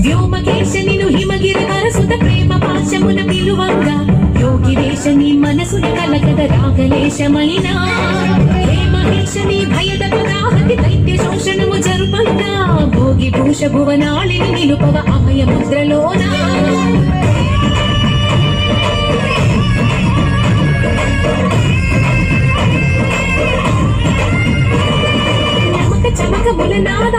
వ్యోమకేశనిను హిమగిరివర సుత ప్రేమ పాశమున పిలువంగా యోగివేశని మనసున కలకద రాగలేశమైన హేమహేశని భయద పదాహతి దైత్య శోషణము జరుపంగా భోగి భూష భువనాళిని నిలుపవ అభయ ముద్రలోన చమక చమక ములనాద